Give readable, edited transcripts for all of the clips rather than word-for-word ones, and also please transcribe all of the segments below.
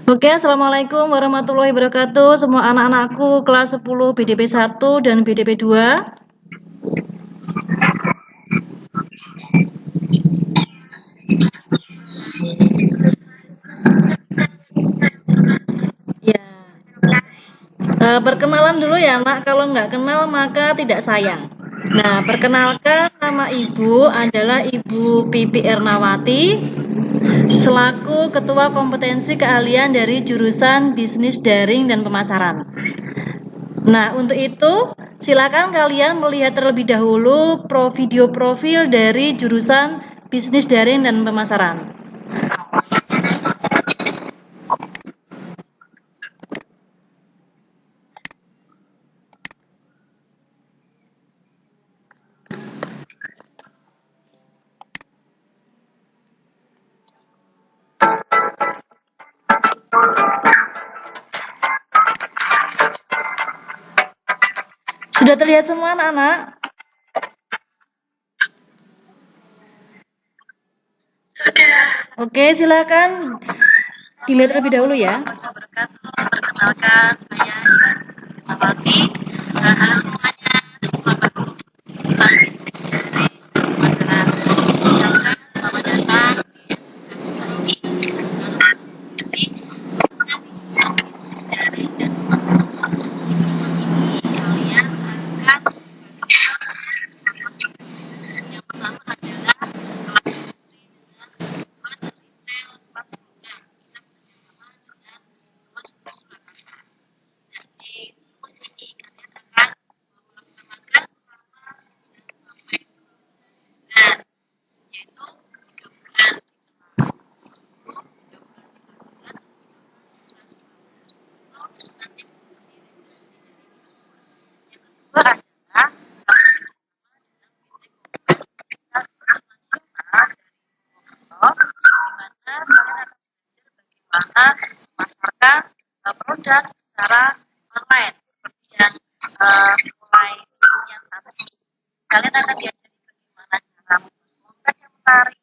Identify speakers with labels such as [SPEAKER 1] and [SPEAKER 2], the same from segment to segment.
[SPEAKER 1] Oke, Assalamualaikum warahmatullahi wabarakatuh. Semua anak-anakku kelas 10 BDP 1 dan BDP 2. Ya, perkenalan dulu ya, Nak. Kalau nggak kenal maka tidak sayang. Nah, perkenalkan nama Ibu adalah Ibu Pipi Ernawati selaku Ketua Kompetensi Keahlian dari jurusan Bisnis Daring dan Pemasaran. Nah, untuk itu silakan kalian melihat terlebih dahulu video profil dari jurusan Bisnis Daring dan Pemasaran. Sudah terlihat semua anak-anak?
[SPEAKER 2] Sudah.
[SPEAKER 1] Oke, silakan dilihat terlebih dahulu ya.
[SPEAKER 2] Perkenalkan, saya Ernawati. Halo semuanya, siswa baru jurusan Bisnis dari Pemasaran. Selamat datang di dari dan kalian akan yang pertama adalah memasarkan produk secara online seperti yang mulai yang satu ini. Kalian akan diajari bagaimana cara membuat konten yang menarik,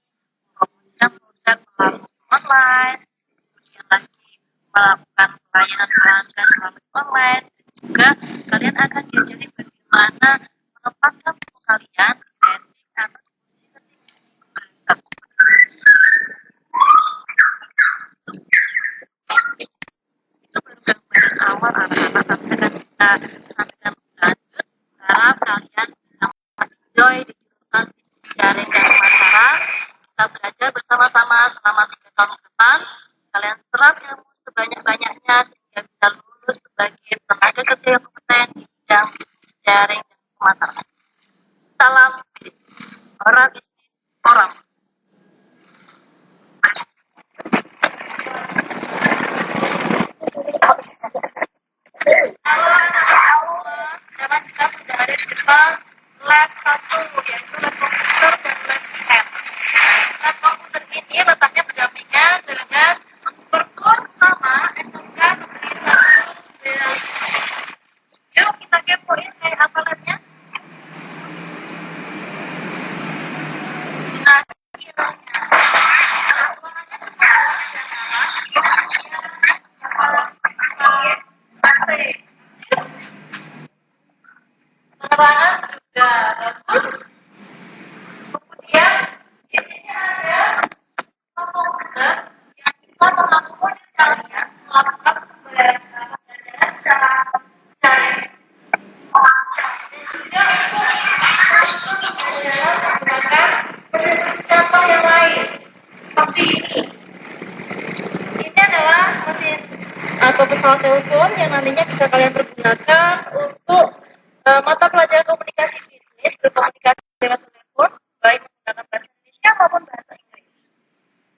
[SPEAKER 2] mempromosikan produk melalui online, kemudian lagi melakukan pelayanan pelanggan melalui online, dan juga kalian akan diajari bagaimana menempatkan buku kalian di branding atau di posisi tertinggi di Google Search. Itu baru gambaran awal anak-anak, tapi akan kita sampaikan lebih lanjut. Harap kalian bisa enjoy di jurusan bisnis daring dan pemasaran. Kita belajar bersama-sama selama 3 tahun ke depan. Kalian serap ilmu sebanyak-banyaknya sehingga bisa lulus sebagai tenaga kerja yang kompeten di bidang bisnis daring dan pemasaran. Salam orang bisnis orang. Halo anak-anak, sekarang kita sudah ada di depan lab 1, yaitu lab komputer dan lab IM. Lab komputer ini letaknya berdampingan dengan perpus utama SMK Negeri 1 Belang. Yuk kita kepoin kayak apa labnya. Nah, kiranya ruangannya cukup AC. Penerangan juga bagus. Kemudian di sini ada komputer yang bisa mengakomodir kalian melakukan pembelajaran secara daring. Dan juga untuk pembelajaran menggunakan mesin-mesin contoh yang lain seperti ini. Ini adalah mesin atau pesawat telepon yang nantinya bisa kalian pergunakan untuk mata pelajaran komunikasi bisnis, berkomunikasi lewat telepon, baik menggunakan bahasa Indonesia maupun bahasa Inggris.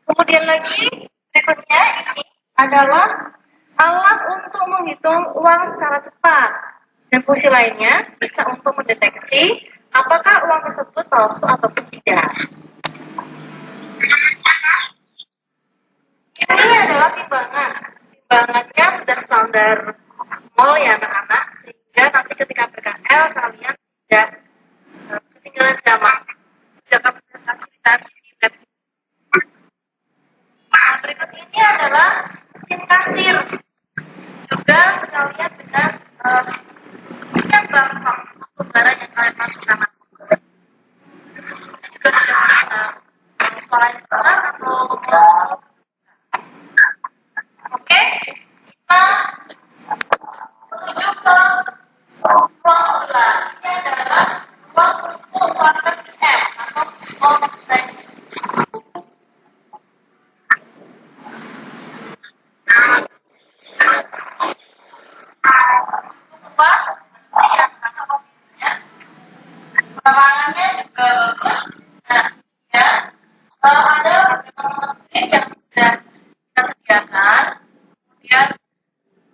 [SPEAKER 2] Kemudian lagi berikutnya ini adalah alat untuk menghitung uang secara cepat. Dan fungsi lainnya bisa untuk mendeteksi apakah uang tersebut palsu ataupun tidak. Ini adalah timbangan. Timbangannya sudah standar mall ya anak-anak, sehingga nanti ketika PKL kalian tidak ketinggalan zaman. Sudah kami fasilitasi di lab. Nah, berikut ini adalah mesin kasir, juga sekalian dengan siap barcode untuk barang yang kalian masukkan. Juga sudah sekolah yang besar atau oke, kita menuju ke ruang sebelah. Ini adalah ruang untuk warga PM atau online. Luas, siap karena ofisnya. Penerangannya juga bagus. Nah, ya, ada beberapa titik yang sudah kita sediakan. Kemudian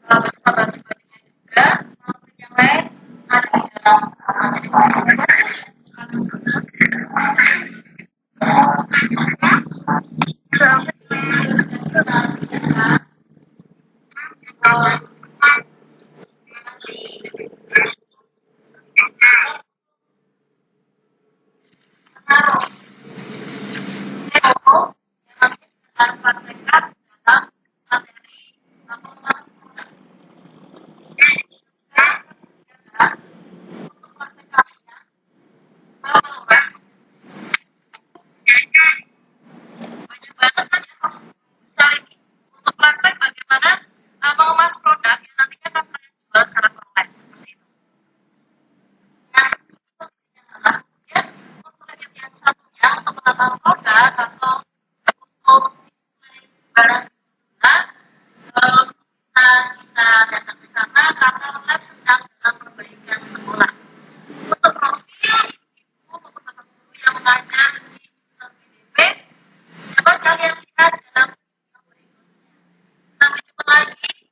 [SPEAKER 2] beserta baju-bajunya juga. Untuk yang lain ada di dalam untuk praktek bagaimana mengemas produk yang nantinya akan kalian jual secara online seperti itu. Nah, ya, untuk yang satunya untuk pengembangan produk atau untuk barang kita bisa kita datang ke sana karena lab sedang dalam perbaikan sekolah. Untuk profil ibu beberapa guru yang mengajar di jurusan PDP dapat kalian lihat dalam video berikutnya. Sampai jumpa lagi di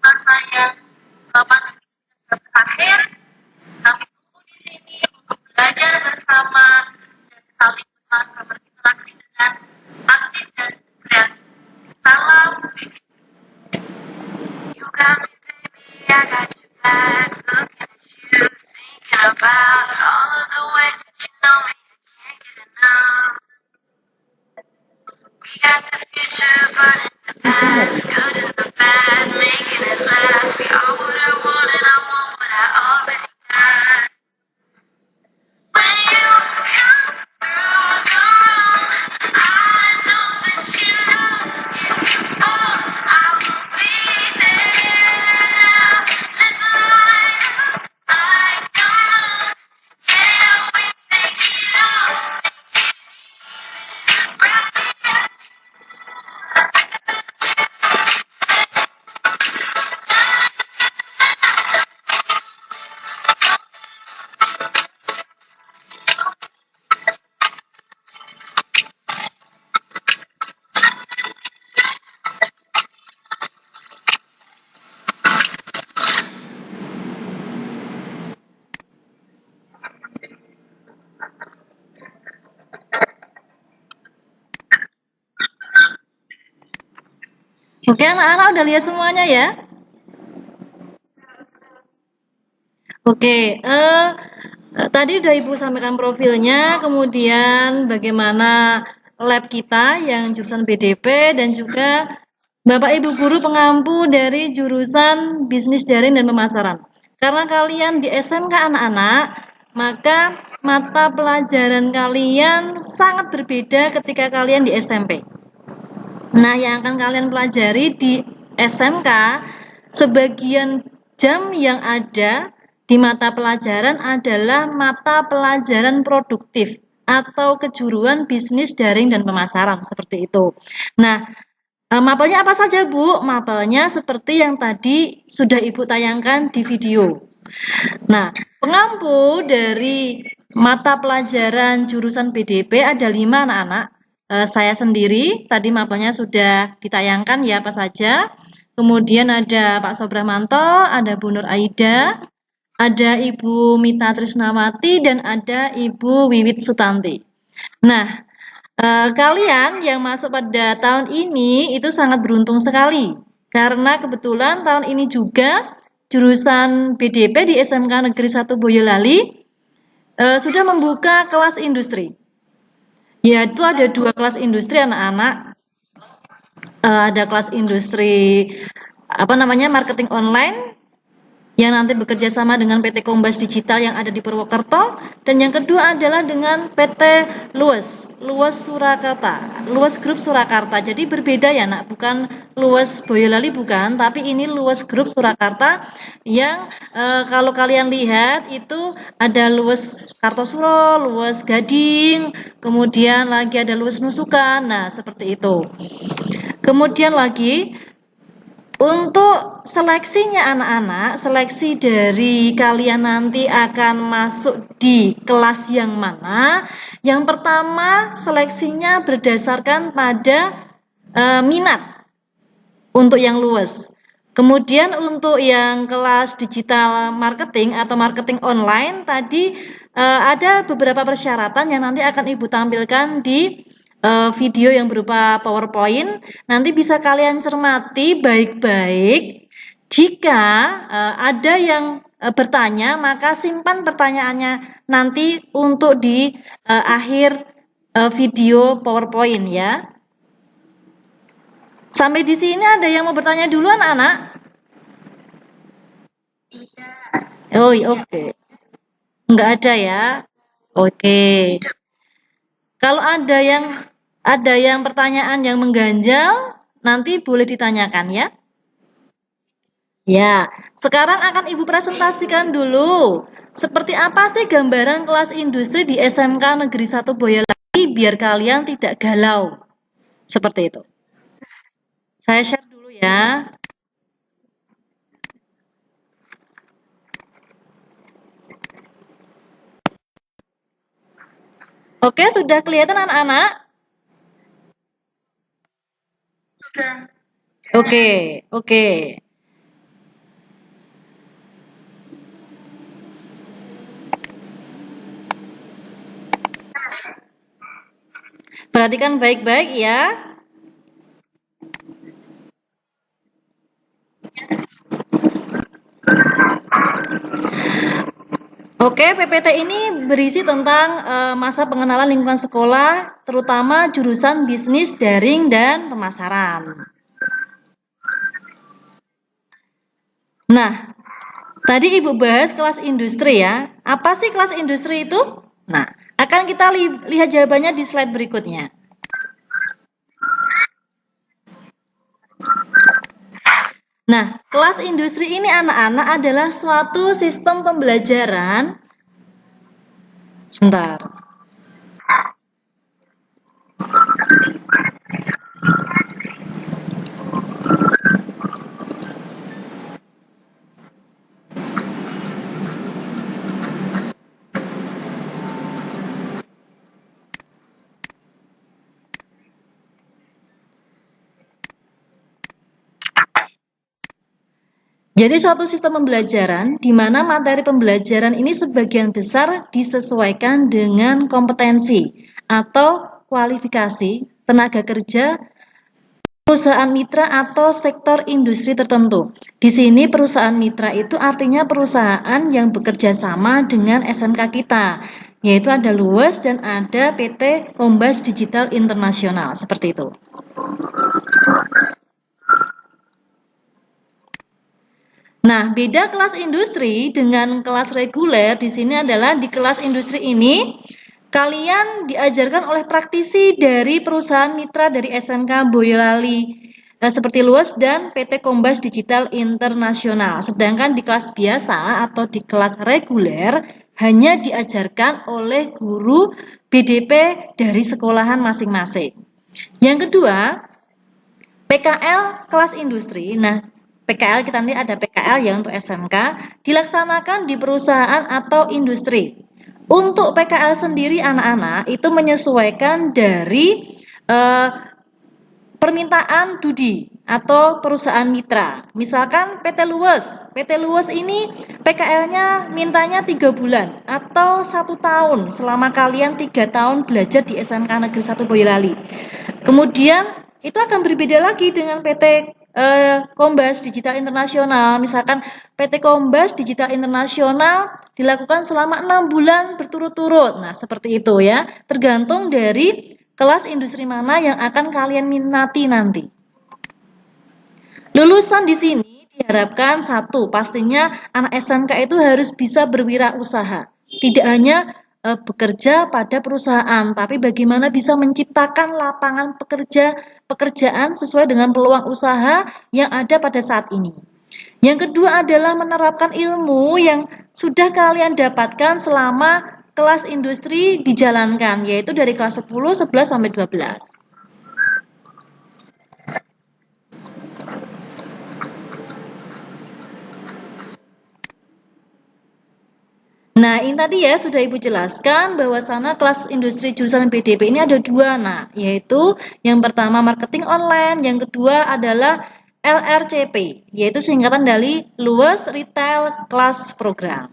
[SPEAKER 2] masa yang pandemi sudah berakhir. Kami tunggu di sini untuk belajar bersama dan saling berinteraksi dengan aktif dan kreatif. Salam PDP. You got me, baby, I got your back. Looking at you, thinking about all of the ways that you know me. I can't get enough. We got the future, burning the past, good and the bad, making it last. We are what I want and I want what I already got. When you come through the room, I know that you know if you fall, I will be there. Let's light up like the moon. Yeah, we take it off, make it even brighter.
[SPEAKER 1] Oke, anak-anak udah lihat semuanya ya? Oke, tadi udah Ibu sampaikan profilnya, kemudian bagaimana lab kita yang jurusan BDP dan juga Bapak Ibu guru pengampu dari jurusan bisnis daring dan pemasaran. Karena kalian di SMK anak-anak, maka mata pelajaran kalian sangat berbeda ketika kalian di SMP. Nah, yang akan kalian pelajari di SMK, sebagian jam yang ada di mata pelajaran adalah mata pelajaran produktif atau kejuruan bisnis daring dan pemasaran, seperti itu. Nah, mapelnya apa saja, Bu? Mapelnya seperti yang tadi sudah Ibu tayangkan di video. Nah, pengampu dari mata pelajaran jurusan BDP ada 5 anak-anak. Saya sendiri, tadi mapelnya sudah ditayangkan ya apa saja. Kemudian ada Pak Sobramanto, ada Bu Nur Aida, ada Ibu Mita Trisnawati, dan ada Ibu Wiwit Sutanti. Nah, kalian yang masuk pada tahun ini itu sangat beruntung sekali. Karena kebetulan tahun ini juga jurusan BDP di SMK Negeri 1 Boyolali sudah membuka kelas industri. Yaitu ada 2 kelas industri anak-anak. ada kelas industri marketing online yang nanti bekerja sama dengan PT Kombas Digital yang ada di Purwokerto, dan yang kedua adalah dengan PT Luwes Surakarta, Luwes Group Surakarta. Jadi berbeda ya nak, bukan Luwes Boyolali bukan, tapi ini Luwes Group Surakarta yang kalau kalian lihat itu ada Luwes Kartosuro, Luwes Gading, kemudian lagi ada Luwes Nusukan. Nah, seperti itu. Kemudian lagi untuk seleksinya anak-anak, seleksi dari kalian nanti akan masuk di kelas yang mana? Yang pertama, seleksinya berdasarkan pada minat untuk yang luas. Kemudian untuk yang kelas digital marketing atau marketing online tadi ada beberapa persyaratan yang nanti akan Ibu tampilkan di video yang berupa PowerPoint. Nanti bisa kalian cermati baik-baik. Jika ada yang bertanya, maka simpan pertanyaannya nanti untuk di akhir video PowerPoint ya. Sampai di sini ada yang mau bertanya dulu anak-anak? Oh, oke. Enggak ada ya. Oke. Kalau ada yang pertanyaan yang mengganjal, nanti boleh ditanyakan ya. Ya, sekarang akan Ibu presentasikan dulu. Seperti apa sih gambaran kelas industri di SMK Negeri 1 Boyolali biar kalian tidak galau. Seperti itu. Saya share dulu ya. Oke, sudah kelihatan anak-anak?
[SPEAKER 2] Sudah.
[SPEAKER 1] Oke. Perhatikan baik-baik ya. Oke, PPT ini berisi tentang masa pengenalan lingkungan sekolah, terutama jurusan bisnis, daring, dan pemasaran. Nah, tadi Ibu bahas kelas industri ya. Apa sih kelas industri itu? Nah, akan kita lihat jawabannya di slide berikutnya. Nah, kelas industri ini anak-anak adalah suatu sistem pembelajaran. Sebentar. Jadi suatu sistem pembelajaran di mana materi pembelajaran ini sebagian besar disesuaikan dengan kompetensi atau kualifikasi tenaga kerja perusahaan mitra atau sektor industri tertentu. Di sini perusahaan mitra itu artinya perusahaan yang bekerja sama dengan SMK kita, yaitu ada Luwes dan ada PT Kombas Digital Internasional, seperti itu. Nah, beda kelas industri dengan kelas reguler di sini adalah di kelas industri ini kalian diajarkan oleh praktisi dari perusahaan mitra dari SMK Boyolali seperti Luwes dan PT Kombas Digital Internasional. Sedangkan di kelas biasa atau di kelas reguler hanya diajarkan oleh guru BDP dari sekolahan masing-masing. Yang kedua, PKL kelas industri. Nah, PKL kita nanti ada PKL ya untuk SMK dilaksanakan di perusahaan atau industri. Untuk PKL sendiri anak-anak itu menyesuaikan dari permintaan DUDI atau perusahaan mitra. Misalkan PT Luwes ini PKL-nya mintanya 3 bulan atau 1 tahun selama kalian 3 tahun belajar di SMK Negeri 1 Boyolali. Kemudian itu akan berbeda lagi dengan PT Kombas Digital Internasional. Misalkan PT Kombas Digital Internasional dilakukan selama 6 bulan berturut-turut. Nah, seperti itu ya. Tergantung dari kelas industri mana yang akan kalian minati nanti. Lulusan di sini diharapkan satu, pastinya anak SMK itu harus bisa berwirausaha. Tidak hanya bekerja pada perusahaan, tapi bagaimana bisa menciptakan lapangan pekerjaan sesuai dengan peluang usaha yang ada pada saat ini. Yang kedua adalah menerapkan ilmu yang sudah kalian dapatkan selama kelas industri dijalankan, yaitu dari kelas 10, 11 sampai 12. Nah, ini tadi ya sudah Ibu jelaskan bahwa sana kelas industri jurusan PDP ini ada dua, nah, yaitu yang pertama marketing online, yang kedua adalah LRCP, yaitu singkatan dari Luas Retail Class Program.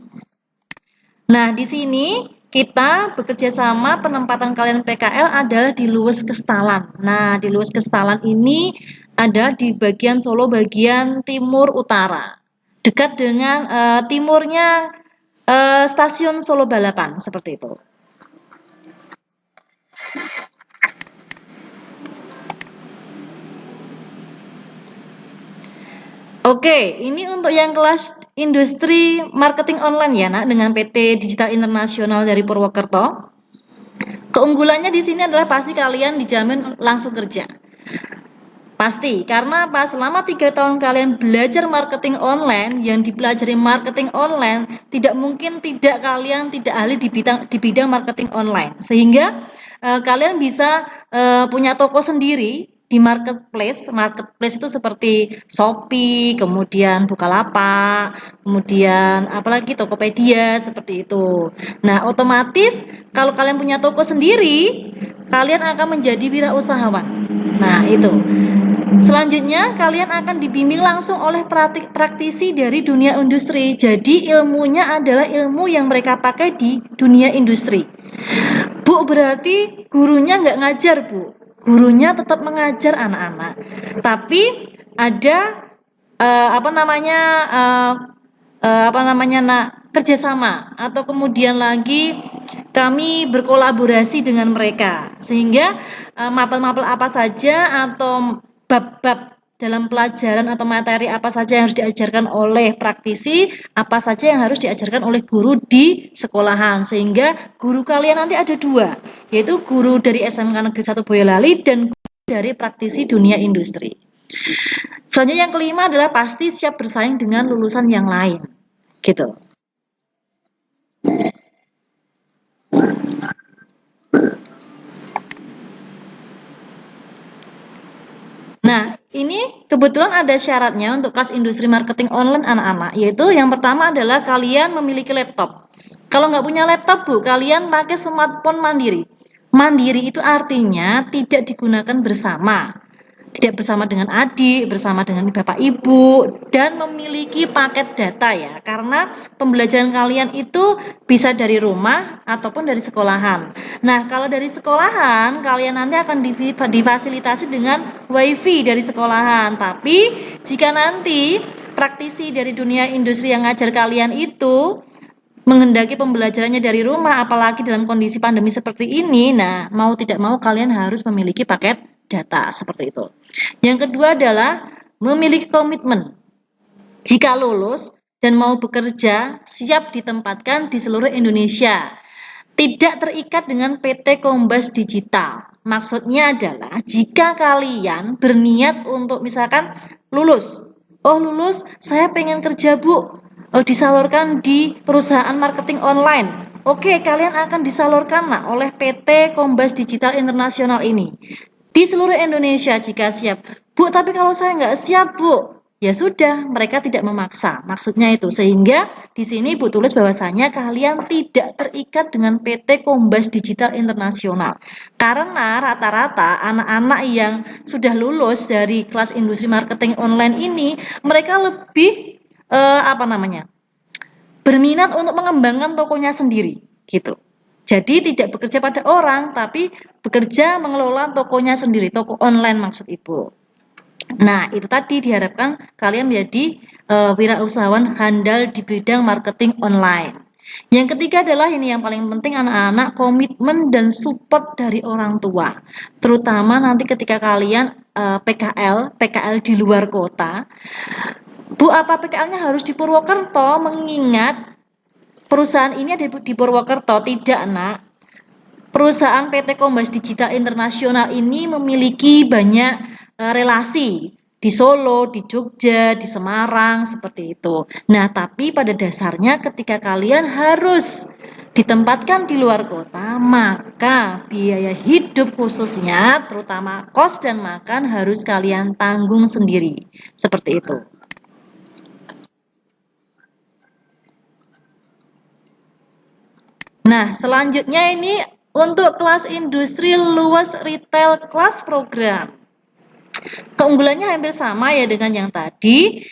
[SPEAKER 1] Nah, di sini kita bekerja sama penempatan kalian PKL adalah di Luas Kestalan. Nah, di Luas Kestalan ini ada di bagian Solo bagian timur utara, dekat dengan timurnya stasiun Solo Balapan seperti itu. Oke, ini untuk yang kelas industri marketing online ya, Nak, dengan PT Digital Internasional dari Purwokerto. Keunggulannya di sini adalah pasti kalian dijamin langsung kerja. Pasti, karena apa? Selama 3 tahun kalian belajar marketing online, yang dipelajari marketing online, tidak mungkin kalian tidak ahli di bidang marketing online. Sehingga kalian bisa punya toko sendiri di marketplace. Marketplace itu seperti Shopee, kemudian Bukalapak, kemudian apalagi Tokopedia, seperti itu. Nah, otomatis kalau kalian punya toko sendiri, kalian akan menjadi wirausahawan. Nah, itu. Selanjutnya, kalian akan dibimbing langsung oleh praktisi dari dunia industri. Jadi, ilmunya adalah ilmu yang mereka pakai di dunia industri. Bu, berarti gurunya nggak ngajar, Bu. Gurunya tetap mengajar anak-anak. Tapi ada kerjasama atau kemudian lagi kami berkolaborasi dengan mereka sehingga mapel-mapel apa saja atau bab-bab dalam pelajaran atau materi apa saja yang harus diajarkan oleh praktisi, apa saja yang harus diajarkan oleh guru di sekolahan, sehingga guru kalian nanti ada dua, yaitu guru dari SMK Negeri 1 Boyolali dan guru dari praktisi dunia industri. Selanjutnya yang kelima adalah pasti siap bersaing dengan lulusan yang lain, gitu. Nah, ini kebetulan ada syaratnya untuk kelas industri marketing online anak-anak, yaitu yang pertama adalah kalian memiliki laptop. Kalau nggak punya laptop, Bu, kalian pakai smartphone mandiri. Mandiri itu artinya tidak digunakan bersama. Tidak bersama dengan adik, bersama dengan bapak ibu, dan memiliki paket data ya. Karena pembelajaran kalian itu bisa dari rumah ataupun dari sekolahan. Nah, kalau dari sekolahan, kalian nanti akan difasilitasi dengan wifi dari sekolahan. Tapi, jika nanti praktisi dari dunia industri yang ngajar kalian itu menghendaki pembelajarannya dari rumah, apalagi dalam kondisi pandemi seperti ini, nah mau tidak mau kalian harus memiliki paket data seperti itu. Yang kedua adalah memiliki komitmen. Jika lulus dan mau bekerja, siap ditempatkan di seluruh Indonesia. Tidak terikat dengan PT Kombas Digital. Maksudnya adalah jika kalian berniat untuk misalkan lulus. Oh lulus, saya pengen kerja Bu. Oh, disalurkan di perusahaan marketing online. Oke, kalian akan disalurkan oleh PT Kombas Digital Internasional ini di seluruh Indonesia jika siap. Bu, tapi kalau saya nggak siap, Bu, ya sudah, mereka tidak memaksa. Maksudnya itu, sehingga di sini Bu tulis bahwasanya kalian tidak terikat dengan PT Kombas Digital Internasional. Karena rata-rata anak-anak yang sudah lulus dari kelas industri marketing online ini, mereka lebih berminat untuk mengembangkan tokonya sendiri, gitu. Jadi tidak bekerja pada orang, tapi bekerja mengelola tokonya sendiri, toko online maksud Ibu. Nah, itu tadi diharapkan kalian menjadi wirausahawan handal di bidang marketing online. Yang ketiga adalah ini yang paling penting anak-anak, komitmen dan support dari orang tua. Terutama nanti ketika kalian PKL di luar kota. Bu, apa PKL-nya harus di Purwokerto? Mengingat perusahaan ini ada di Purwokerto? Tidak, Nak. Perusahaan PT Kombas Digital Internasional ini memiliki banyak relasi di Solo, di Jogja, di Semarang, seperti itu. Nah, tapi pada dasarnya ketika kalian harus ditempatkan di luar kota, maka biaya hidup khususnya, terutama kos dan makan, harus kalian tanggung sendiri. Seperti itu. Nah, selanjutnya ini untuk kelas industri luas retail kelas program. Keunggulannya hampir sama ya dengan yang tadi.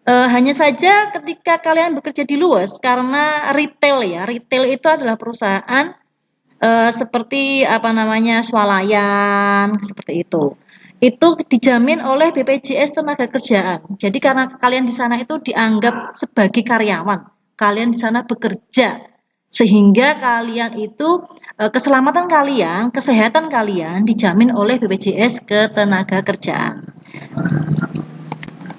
[SPEAKER 1] Hanya saja ketika kalian bekerja di luas, karena retail ya, retail itu adalah perusahaan seperti apa namanya swalayan seperti itu. Itu dijamin oleh BPJS Tenagakerjaan. Jadi karena kalian di sana itu dianggap sebagai karyawan, kalian di sana bekerja sehingga kalian itu keselamatan kalian, kesehatan kalian dijamin oleh BPJS Ketenagakerjaan.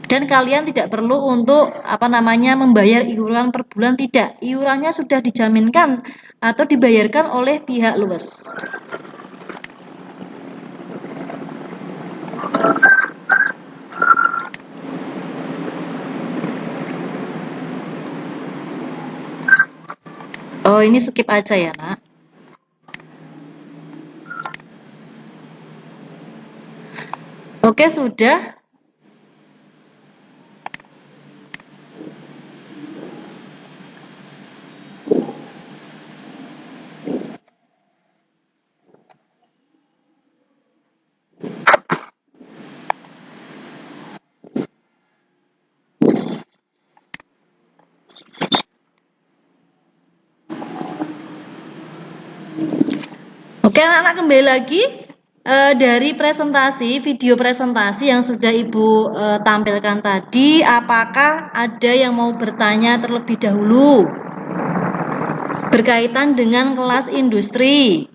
[SPEAKER 1] Dan kalian tidak perlu untuk apa namanya membayar iuran per bulan, tidak. Iurannya sudah dijaminkan atau dibayarkan oleh pihak luas. Oh, ini skip aja ya, Nak. Oke, sudah. Oke, anak-anak kembali lagi dari video presentasi yang sudah Ibu tampilkan tadi. Apakah ada yang mau bertanya terlebih dahulu berkaitan dengan kelas industri?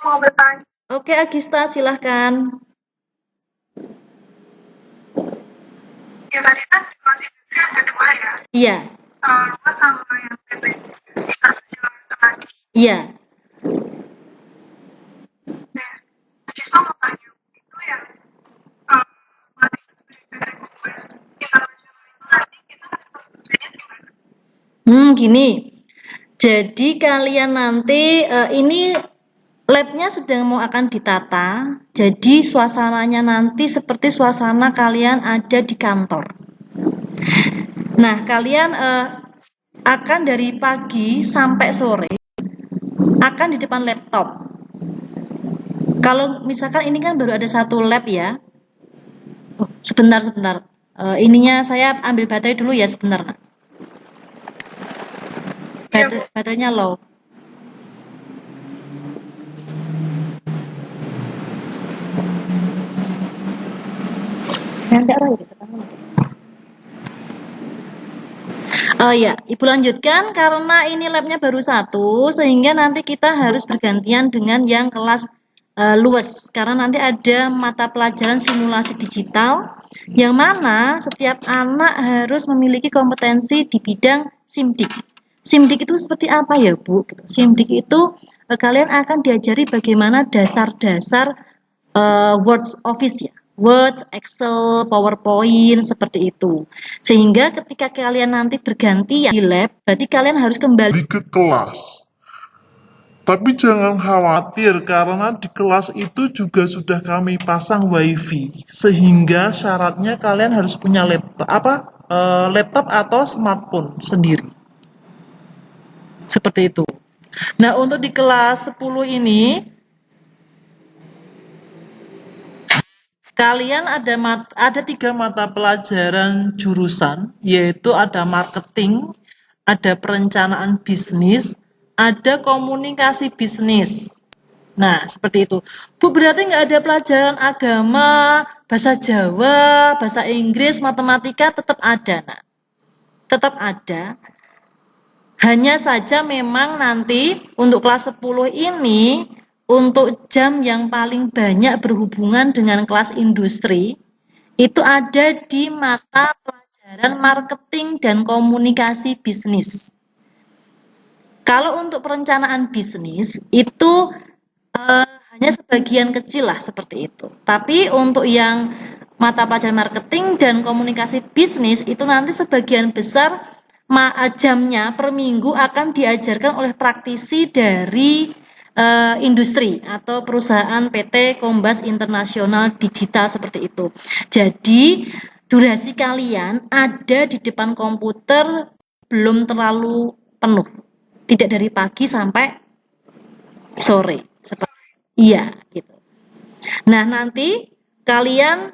[SPEAKER 2] Mau bertanya.
[SPEAKER 1] Oke, Agista, silahkan.
[SPEAKER 2] Ya tadi kan kelas industri ada dua ya.
[SPEAKER 1] Iya,
[SPEAKER 2] Luas sama yang PP tadi.
[SPEAKER 1] iya.
[SPEAKER 2] Nah, Cisna mau tanya itu yang kelas industri PT Kombes Internasional itu nanti kita harus kerjanya gimana?
[SPEAKER 1] Gini. Jadi kalian nanti ini labnya sedang mau akan ditata. Jadi suasananya nanti seperti suasana kalian ada di kantor. Nah, kalian akan dari pagi sampai sore akan di depan laptop. Kalau misalkan ini kan baru ada satu lab ya. Oh, sebentar. Ininya saya ambil baterai dulu ya sebentar. Nak. Baterainya low. Oh ya, Ibu lanjutkan karena ini labnya baru satu, sehingga nanti kita harus bergantian dengan yang kelas luas. Karena nanti ada mata pelajaran simulasi digital, yang mana setiap anak harus memiliki kompetensi di bidang SIMDIK. SIMDIK itu seperti apa ya, Bu? SIMDIK itu kalian akan diajari bagaimana dasar-dasar Word Office ya. Word, Excel, PowerPoint, seperti itu. Sehingga ketika kalian nanti berganti di lab, berarti kalian harus kembali
[SPEAKER 3] ke kelas. Tapi jangan khawatir karena di kelas itu juga sudah kami pasang wifi. Sehingga syaratnya kalian harus punya laptop atau smartphone sendiri. Seperti itu. Nah, untuk di kelas 10 ini kalian ada 3 mata pelajaran jurusan, yaitu ada marketing, ada perencanaan bisnis, ada komunikasi bisnis. Nah, seperti itu. Bu, berarti nggak ada pelajaran agama, bahasa Jawa, bahasa Inggris, matematika, tetap ada, nah. Tetap ada.
[SPEAKER 1] Hanya saja memang nanti untuk kelas 10 ini untuk jam yang paling banyak berhubungan dengan kelas industri itu ada di mata pelajaran marketing dan komunikasi bisnis. Kalau untuk perencanaan bisnis itu hanya sebagian kecil lah seperti itu. Tapi untuk yang mata pelajaran marketing dan komunikasi bisnis itu nanti sebagian besar jamnya per minggu akan diajarkan oleh praktisi dari industri atau perusahaan PT Kombas Internasional Digital seperti itu. Jadi durasi kalian ada di depan komputer belum terlalu penuh, tidak dari pagi sampai sore. Iya, gitu. Nah, nanti kalian,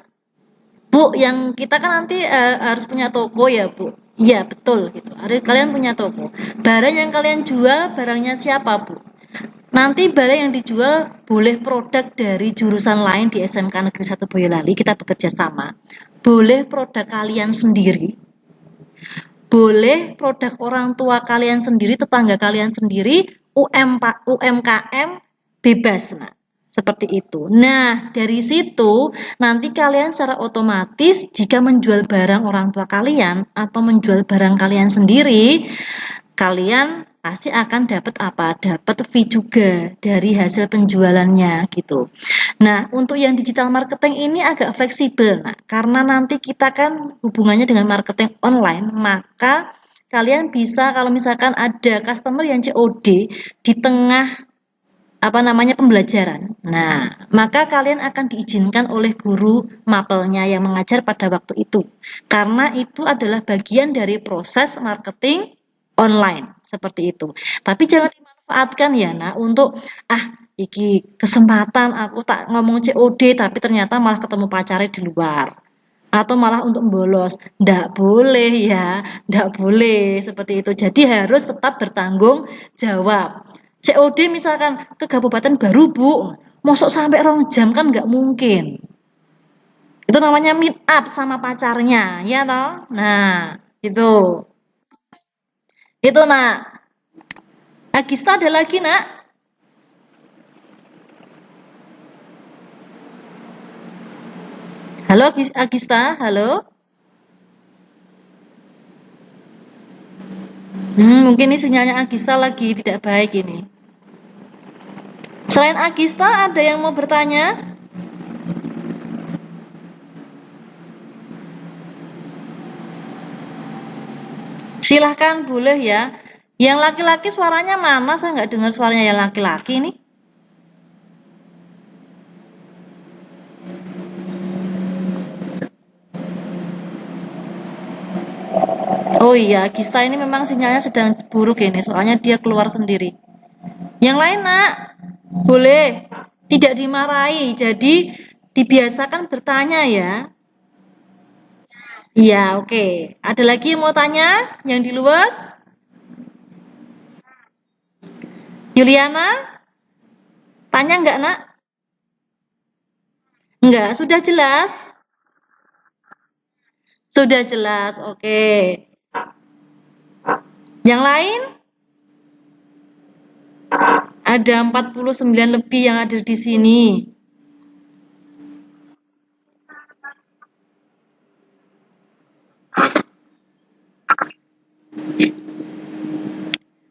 [SPEAKER 1] Bu, yang kita kan nanti harus punya toko ya, Bu. Iya, betul gitu. Kalian punya toko. Barang yang kalian jual, barangnya siapa, Bu? Nanti barang yang dijual boleh produk dari jurusan lain di SMK Negeri 1 Boyolali, kita bekerja sama. Boleh produk kalian sendiri, boleh produk orang tua kalian sendiri, tetangga kalian sendiri, UMKM bebas, nah. Seperti itu. Nah, dari situ nanti kalian secara otomatis jika menjual barang orang tua kalian atau menjual barang kalian sendiri, kalian pasti akan dapat apa? Dapat fee juga dari hasil penjualannya gitu. Nah, untuk yang digital marketing ini agak fleksibel. Nah, karena nanti kita kan hubungannya dengan marketing online, maka kalian bisa kalau misalkan ada customer yang COD di tengah pembelajaran. Nah, maka kalian akan diizinkan oleh guru mapelnya yang mengajar pada waktu itu. Karena itu adalah bagian dari proses marketing online seperti itu. Tapi jangan dimanfaatkan ya, Nak, untuk iki kesempatan aku tak ngomong COD tapi ternyata malah ketemu pacarnya di luar. Atau malah untuk bolos. Ndak boleh ya, ndak boleh seperti itu. Jadi harus tetap bertanggung jawab. COD misalkan ke Kabupaten Baru, Bu, mosok sampai 2 jam kan nggak mungkin. Itu namanya meet up sama pacarnya, ya toh? Nah, itu. Itu, Nak. Agista ada lagi, Nak? Halo, Agista, halo? Mungkin ini sinyalnya Agista lagi tidak baik ini. Selain Agista, ada yang mau bertanya? Silahkan, boleh ya. Yang laki-laki suaranya mana? Saya nggak dengar suaranya yang laki-laki nih. Oh iya, Agista ini memang sinyalnya sedang buruk ini, soalnya dia keluar sendiri. Yang lain, Nak, boleh tidak dimarahi, jadi dibiasakan bertanya ya. Iya, oke. Ada lagi yang mau tanya? Yang di luas? Yuliana? Tanya nggak, Nak? Enggak, sudah jelas? Sudah jelas, oke. Yang lain? Ada 49 lebih yang ada di sini.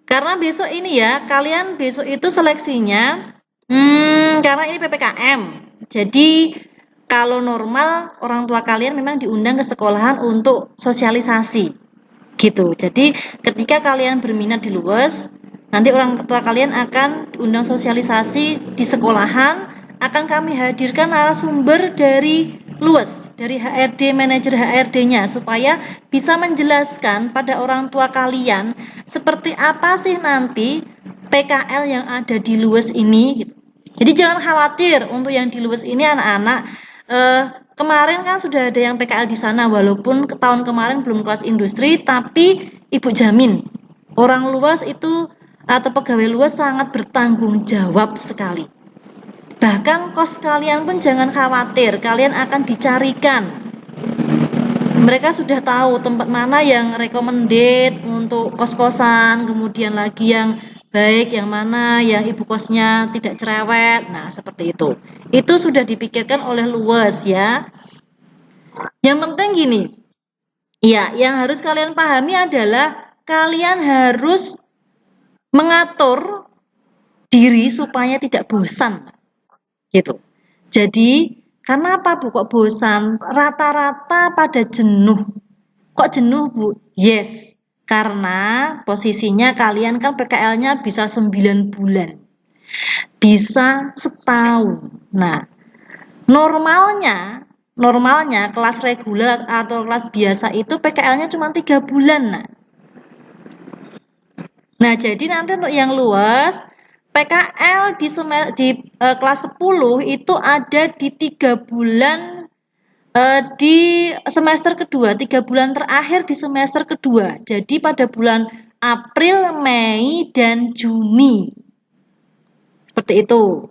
[SPEAKER 1] Karena besok ini ya, kalian besok itu seleksinya, karena ini PPKM. Jadi kalau normal orang tua kalian memang diundang ke sekolahan untuk sosialisasi, gitu. Jadi ketika kalian berminat di luas, nanti orang tua kalian akan diundang sosialisasi di sekolahan, akan kami hadirkan narasumber dari luas, dari HRD, manajer HRD-nya, supaya bisa menjelaskan pada orang tua kalian seperti apa sih nanti PKL yang ada di luas ini. Gitu. Jadi jangan khawatir untuk yang di luas ini anak-anak. Kemarin kan sudah ada yang PKL di sana, walaupun tahun kemarin belum kelas industri, tapi Ibu jamin orang luas itu atau pegawai luas sangat bertanggung jawab sekali. Bahkan kos kalian pun jangan khawatir, kalian akan dicarikan. Mereka sudah tahu tempat mana yang recommended untuk kos-kosan, kemudian lagi yang baik yang mana, yang ibu kosnya tidak cerewet. Nah, seperti itu. Itu sudah dipikirkan oleh luas ya. Yang penting gini, ya, yang harus kalian pahami adalah kalian harus mengatur diri supaya tidak bosan. Gitu. Jadi, karena apa Bu kok bosan? Rata-rata pada jenuh. Kok jenuh Bu? Yes, karena posisinya kalian kan PKL-nya bisa 9 bulan. Bisa setahun. Nah, normalnya kelas reguler atau kelas biasa itu PKL-nya cuma 3 bulan. Nah, jadi nanti untuk yang luas PKL di kelas 10 itu ada di 3 bulan di semester kedua, 3 bulan terakhir di semester kedua. Jadi pada bulan April, Mei, dan Juni. Seperti itu.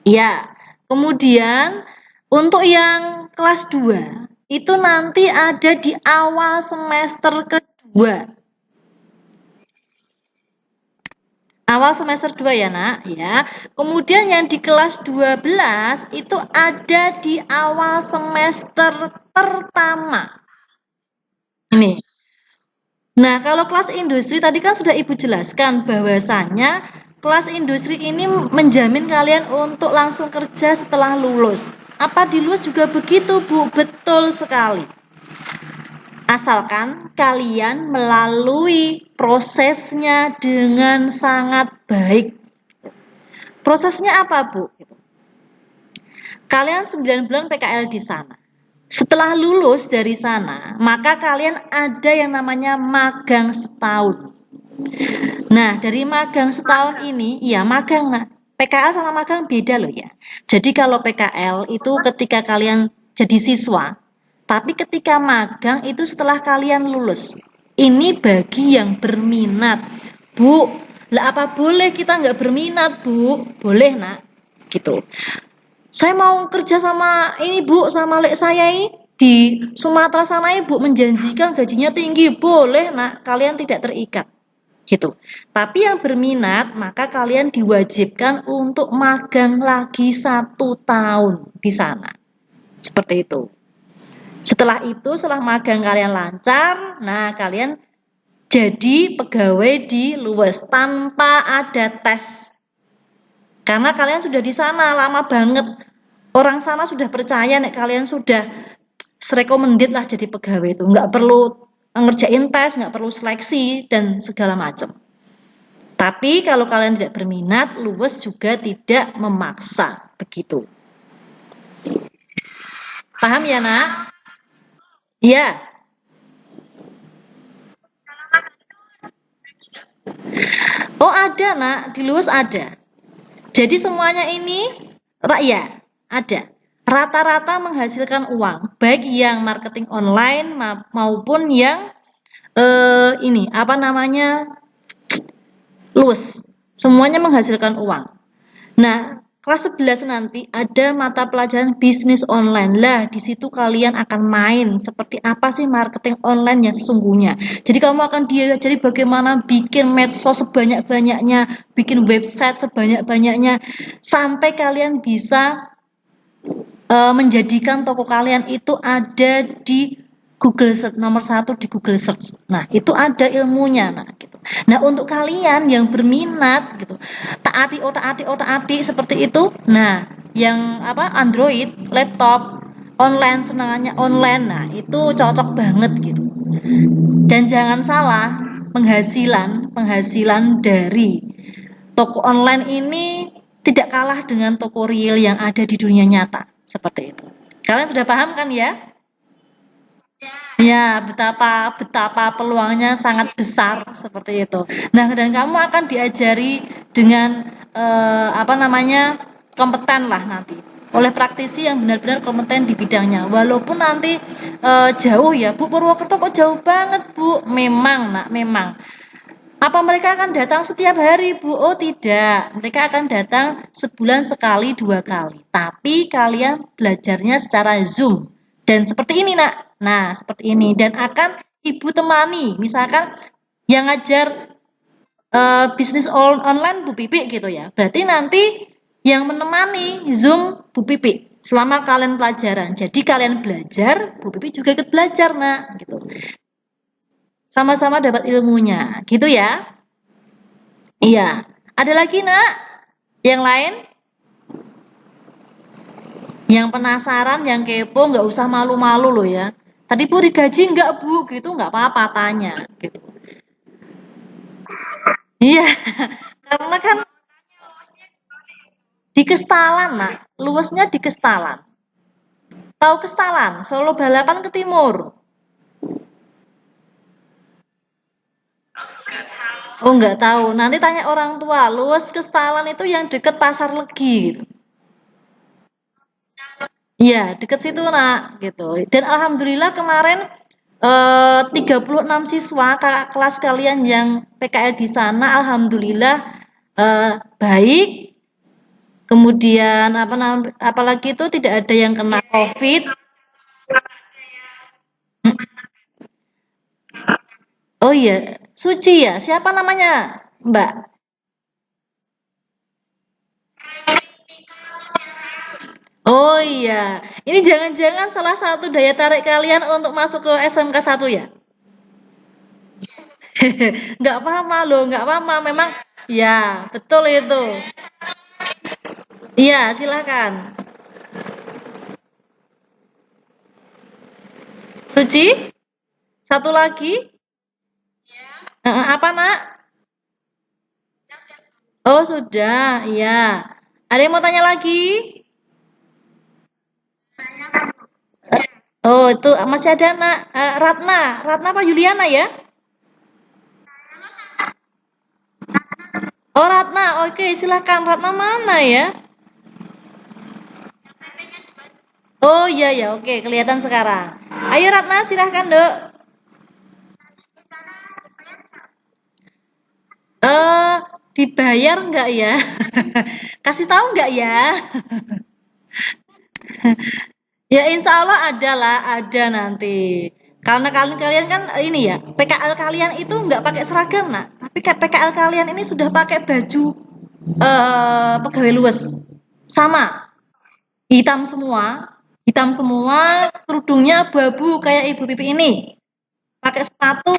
[SPEAKER 1] Ya, kemudian untuk yang kelas 2 itu nanti ada di awal semester kedua. Awal semester 2 ya nak, ya. Kemudian yang di kelas 12 itu ada di awal semester pertama. Ini. Nah, kalau kelas industri tadi kan sudah Ibu jelaskan bahwasannya kelas industri ini menjamin kalian untuk langsung kerja setelah lulus. Apa di lulus juga begitu, Bu? Betul sekali. Asalkan kalian melalui prosesnya dengan sangat baik. Prosesnya apa, Bu? Kalian 9 bulan PKL di sana. Setelah lulus dari sana, maka kalian ada yang namanya magang setahun. Nah, dari magang setahun ini, ya magang, nah. PKL sama magang beda loh ya. Jadi kalau PKL itu ketika kalian jadi siswa, tapi ketika magang itu setelah kalian lulus. Ini bagi yang berminat. Bu, lah apa boleh kita nggak berminat, Bu? Boleh, nak. Gitu. Saya mau kerja sama ini, Bu, sama lek saya ini di Sumatera sana, Ibu menjanjikan gajinya tinggi. Boleh, nak. Kalian tidak terikat. Gitu. Tapi yang berminat, maka kalian diwajibkan untuk magang lagi 1 tahun di sana. Seperti itu. Setelah itu, setelah magang kalian lancar, nah kalian jadi pegawai di luas tanpa ada tes. Karena kalian sudah di sana lama banget. Orang sana sudah percaya nek kalian sudah recommended lah jadi pegawai itu. Nggak perlu ngerjain tes, nggak perlu seleksi dan segala macam. Tapi kalau kalian tidak berminat, luas juga tidak memaksa. Begitu. Paham ya, nak? Iya. Oh ada nak, di luas ada. Jadi semuanya ini rakyat ada. Rata-rata menghasilkan uang, baik yang marketing online maupun yang ini apa namanya luas. Semuanya menghasilkan uang. Nah, kelas 11 nanti ada mata pelajaran bisnis online. Lah, di situ kalian akan main seperti apa sih marketing online yang sesungguhnya. Jadi kamu akan diajari bagaimana bikin medsos sebanyak-banyaknya, bikin website sebanyak-banyaknya sampai kalian bisa menjadikan toko kalian itu ada di Google Search, nomor 1 di Google Search. Nah, itu ada ilmunya. Nah, gitu. Nah, untuk kalian yang berminat gitu, taati seperti itu. Nah, yang apa Android, laptop, online, senangannya online. Nah, itu cocok banget gitu. Dan jangan salah, penghasilan dari toko online ini tidak kalah dengan toko real yang ada di dunia nyata. Seperti itu. Kalian sudah paham kan ya? Ya, betapa peluangnya sangat besar seperti itu. Nah, dan kamu akan diajari dengan apa namanya kompeten lah nanti oleh praktisi yang benar-benar kompeten di bidangnya. Walaupun nanti jauh ya, Bu, Purwokerto kok jauh banget, Bu? Memang, nak, memang. Apa mereka akan datang setiap hari, Bu? Oh, tidak. Mereka akan datang sebulan sekali, 2 kali. Tapi kalian belajarnya secara Zoom. Dan seperti ini, nak. Nah, seperti ini. Dan akan Ibu temani. Misalkan Yang ngajar bisnis online Bu Pipi gitu ya. Berarti nanti yang menemani Zoom Bu Pipi selama kalian pelajaran. Jadi kalian belajar, Bu Pipi juga ikut belajar, Nak, gitu. Sama-sama dapat ilmunya, gitu ya. Iya. Ada lagi, Nak? Yang lain? Yang penasaran, yang kepo, nggak usah malu-malu loh ya. Tadi Bu digaji nggak Bu? Gitu nggak apa-apa tanya. Gitu. Iya, karena kan di Kestalan, Nak. Luasnya di Kestalan. Tahu Kestalan? Solo Balapan ke timur. Oh, nggak tahu. Nanti tanya orang tua. Luas Kestalan itu yang deket Pasar Legi gitu. Iya, deket situ, Nak, gitu. Dan alhamdulillah kemarin 36 siswa kelas kalian yang PKL di sana alhamdulillah baik. Kemudian apalagi itu tidak ada yang kena COVID. Oh iya, Suci ya. Siapa namanya, Mbak? Oh iya, ini jangan-jangan salah satu daya tarik kalian untuk masuk ke SMK 1 ya? Nggak apa-apa loh, nggak apa-apa. Memang, ya betul itu. Iya, silakan. Suci, satu lagi. Apa nak? Oh sudah, iya. Ada yang mau tanya lagi? Oh itu masih ada nak. Ratna, Ratna apa Yuliana ya? Oh Ratna, oke silakan. Ratna mana ya? Oh iya ya, oke kelihatan sekarang. Ayo Ratna, silahkan dok. Eh, dibayar nggak ya? Kasih tahu nggak ya? Ya insya Allah ada lah, ada nanti. Karena kalian kan ini ya, PKL kalian itu nggak pakai seragam nak, tapi PKL kalian ini sudah pakai baju pegawai luwes, sama, hitam semua, kerudungnya abu-abu kayak Ibu Pipi ini, pakai sepatu,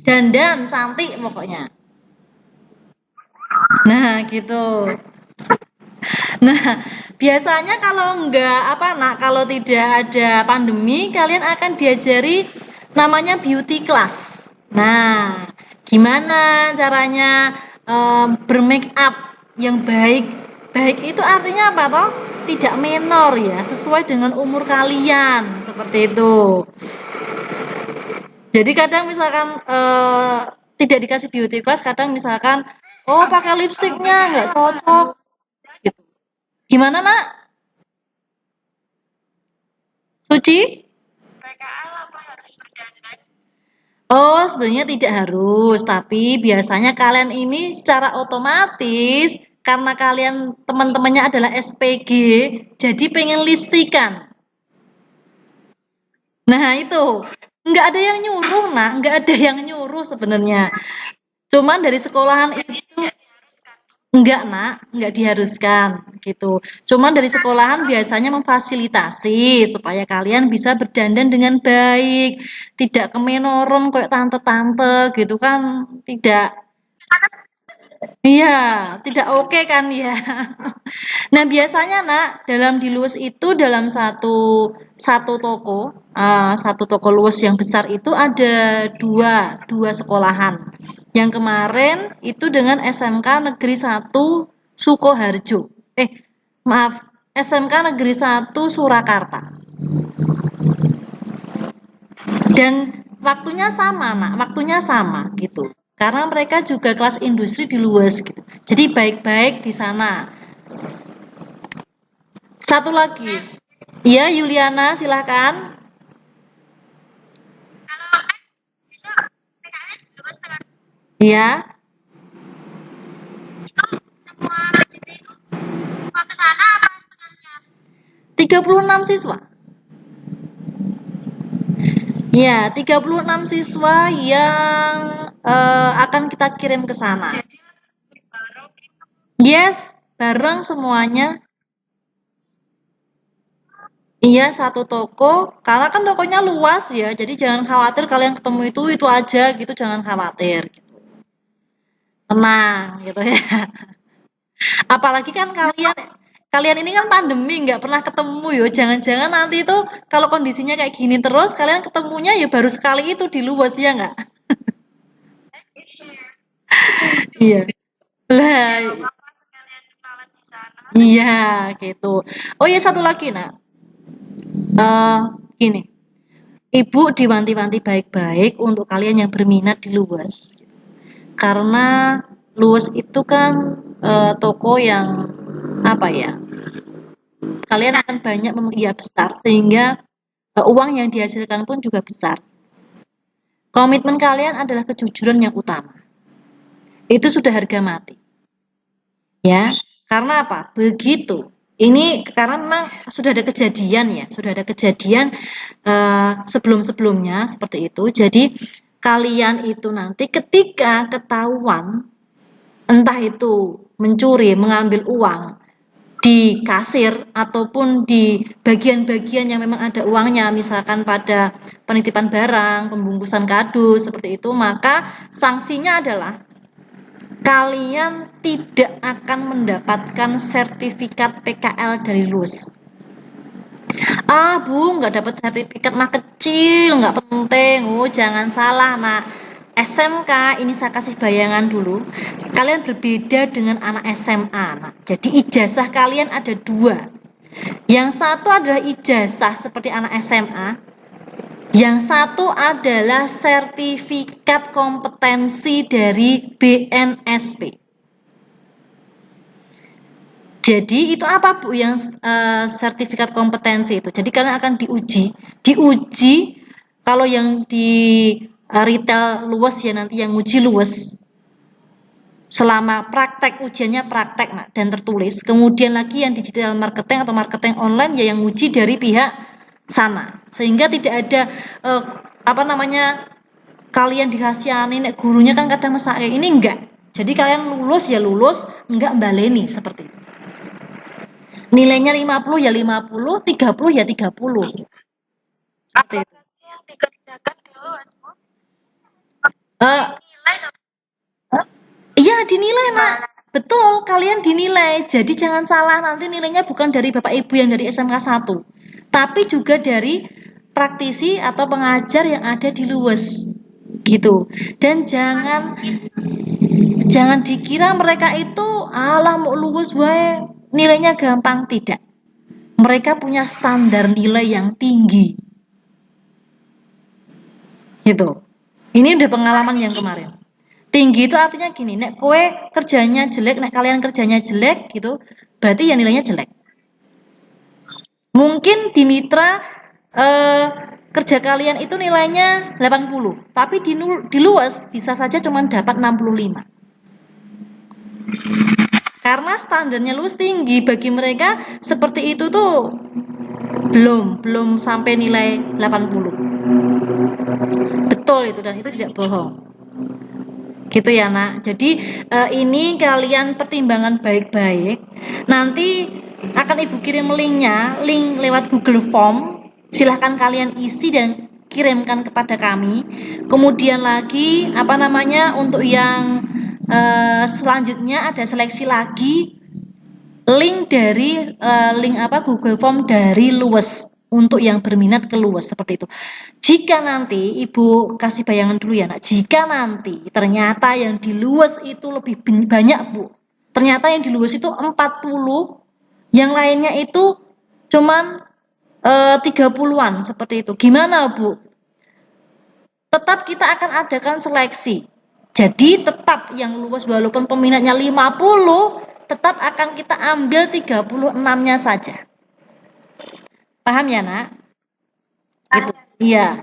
[SPEAKER 1] dandan cantik pokoknya. Nah gitu. Nah, biasanya kalau enggak apa nak, kalau tidak ada pandemi, kalian akan diajari namanya beauty class. Nah, gimana caranya bermake up yang baik? Baik itu artinya apa toh? Tidak menor ya, sesuai dengan umur kalian, seperti itu. Jadi kadang misalkan tidak dikasih beauty class, kadang misalkan oh pakai lipstiknya nggak cocok gitu. Gimana nak? Suci? Oh, sebenarnya tidak harus, tapi biasanya kalian ini secara otomatis karena kalian teman-temannya adalah SPG, jadi pengen lipstikan. Nah, itu. Nggak ada yang nyuruh, nah, nggak ada yang nyuruh sebenarnya. Cuman dari sekolahan itu enggak, Nak, enggak diharuskan gitu. Cuman dari sekolahan biasanya memfasilitasi supaya kalian bisa berdandan dengan baik, tidak kemenoran kayak tante-tante gitu kan, tidak. Iya, tidak oke kan ya. Nah, biasanya Nak, dalam di luas itu dalam satu satu toko, satu toko luas yang besar itu ada dua sekolahan. Yang kemarin itu dengan SMK Negeri 1 Sukoharjo. Maaf, SMK Negeri 1 Surakarta. Dan waktunya sama, Nak, waktunya sama gitu. Karena mereka juga kelas industri di luas gitu. Jadi baik-baik di sana. Satu lagi. Iya, Yuliana, silahkan. Iya. 36 siswa. Ya, 36 siswa yang akan kita kirim ke sana. Yes, bareng semuanya. Iya, satu toko. Karena kan tokonya luas ya, jadi jangan khawatir kalian ketemu itu aja gitu, jangan khawatir. Tenang gitu ya. Apalagi kan kalian kalian ini kan pandemi nggak pernah ketemu yo. Jangan-jangan nanti itu kalau kondisinya kayak gini terus kalian ketemunya ya baru sekali itu di luas ya nggak? Iya. Lah, iya gitu. Oh ya satu lagi nak. Gini, ibu diwanti-wanti baik-baik untuk kalian yang berminat di luas. Karena luas itu kan toko yang apa ya? Kalian akan banyak ya besar sehingga uang yang dihasilkan pun juga besar. Komitmen kalian adalah kejujuran yang utama. Itu sudah harga mati. Ya, karena apa? Begitu. Ini karena memang sudah ada kejadian ya, sudah ada kejadian sebelum-sebelumnya seperti itu. Jadi kalian itu nanti ketika ketahuan entah itu mencuri, mengambil uang di kasir ataupun di bagian-bagian yang memang ada uangnya, misalkan pada penitipan barang, pembungkusan kado seperti itu, maka sanksinya adalah kalian tidak akan mendapatkan sertifikat PKL dari LUS. Ah bu, nggak dapat sertifikat mah kecil, nggak penting. Oh jangan salah nak. SMK ini saya kasih bayangan dulu. Kalian berbeda dengan anak SMA nak. Jadi ijazah kalian ada dua. Yang satu adalah ijazah seperti anak SMA. Yang satu adalah sertifikat kompetensi dari BNSP. Jadi itu apa Bu yang sertifikat kompetensi itu? Jadi kalian akan diuji kalau yang di retail luas ya nanti yang uji luas selama praktek ujiannya praktek nah, dan tertulis. Kemudian lagi yang digital marketing atau marketing online ya yang uji dari pihak sana. Sehingga tidak ada apa namanya kalian dikasihani nek gurunya kan kadang mesake ini enggak. Jadi kalian lulus ya lulus, enggak mbaleni seperti itu. Nilainya 50 ya 50, 30 ya 30. Seperti itu.
[SPEAKER 2] yang dikerjakan di luas Bu?
[SPEAKER 1] Eh,
[SPEAKER 2] Nilai
[SPEAKER 1] iya dinilai nak. Betul, kalian dinilai. Jadi jangan salah nanti nilainya bukan dari Bapak Ibu yang dari SMK 1, tapi juga dari praktisi atau pengajar yang ada di luas. Gitu. Dan jangan dikira mereka itu alah mau luwes wae nilainya gampang, tidak. Mereka punya standar nilai yang tinggi. Gitu. Ini udah pengalaman yang kemarin. Tinggi itu artinya gini, nek kowe kerjanya jelek, nek kalian kerjanya jelek gitu, berarti ya nilainya jelek. Mungkin di mitra kerja kalian itu nilainya 80, tapi di luas bisa saja cuma dapat 65. Karena standarnya luas tinggi bagi mereka seperti itu tuh belum sampai nilai 80. Betul itu dan itu tidak bohong. Gitu ya nak. Jadi ini kalian pertimbangan baik-baik. Nanti akan ibu kirim linknya, link lewat Google Form. Silahkan kalian isi dan kirimkan kepada kami. Kemudian lagi apa namanya untuk yang selanjutnya ada seleksi lagi link dari link apa Google Form dari luas untuk yang berminat ke luas seperti itu. Jika nanti ibu kasih bayangan dulu ya nak, jika nanti ternyata yang di luas itu lebih banyak bu, ternyata yang di luas itu 40, yang lainnya itu cuman 30-an seperti itu, gimana bu? Tetap kita akan adakan seleksi. Jadi tetap yang luas walaupun peminatnya 50, tetap akan kita ambil 36-nya saja. Paham ya nak? Gitu. Iya.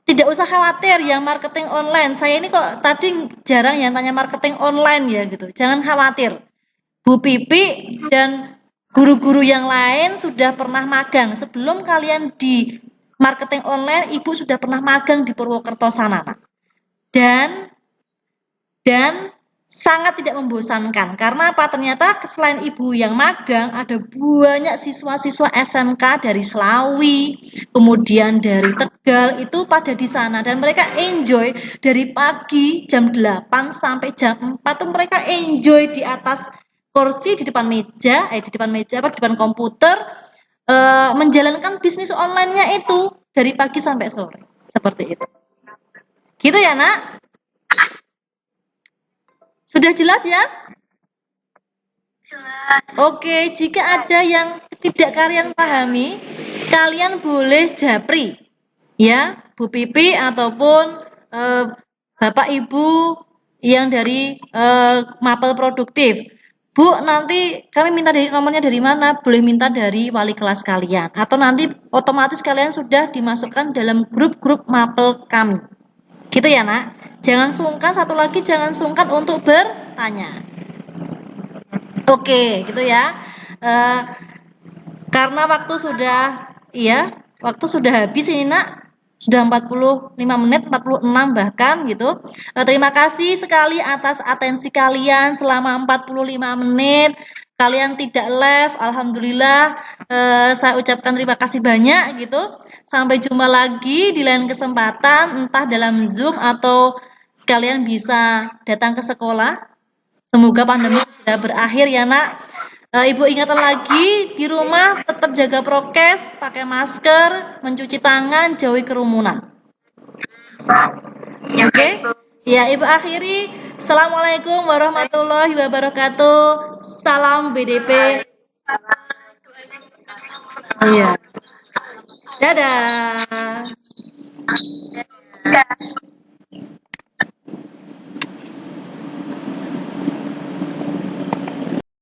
[SPEAKER 1] Tidak usah khawatir yang marketing online. Saya ini kok tadi jarang yang tanya marketing online ya gitu. Jangan khawatir. Bu Pipi dan guru-guru yang lain sudah pernah magang. Sebelum kalian marketing online, Ibu sudah pernah magang di Purwokerto sana, Nak. Dan sangat tidak membosankan. Karena apa? Ternyata selain Ibu yang magang, ada banyak siswa-siswa SMK dari Selawi, kemudian dari Tegal, itu pada di sana. Dan mereka enjoy dari pagi jam 8 sampai jam 4 tuh mereka enjoy di atas kursi, di depan meja, di depan komputer, menjalankan bisnis online-nya itu dari pagi sampai sore. Seperti itu. Gitu ya, Nak? Sudah jelas ya?
[SPEAKER 2] Jelas.
[SPEAKER 1] Oke, jika ada yang tidak kalian pahami, kalian boleh japri, ya, Bu Pipi ataupun Bapak Ibu yang dari Mapel Produktif. Bu, nanti kami minta nomornya dari mana? Boleh minta dari wali kelas kalian, atau nanti otomatis kalian sudah dimasukkan dalam grup-grup Mapel kami. Gitu ya, Nak? Jangan sungkan, satu lagi jangan sungkan untuk bertanya. Oke, gitu ya. Karena waktu sudah habis ini, Nak. Sudah 45 menit, 46 bahkan gitu. Terima kasih sekali atas atensi kalian selama 45 menit. Kalian tidak live, alhamdulillah. Saya ucapkan terima kasih banyak gitu. Sampai jumpa lagi di lain kesempatan, entah dalam Zoom atau kalian bisa datang ke sekolah. Semoga pandemi segera berakhir ya, Nak. Ibu ingatkan lagi, di rumah tetap jaga prokes, pakai masker, mencuci tangan, jauhi kerumunan. Oke? Ya, Ibu akhiri. Assalamualaikum warahmatullahi wabarakatuh. Salam BDP. Iya.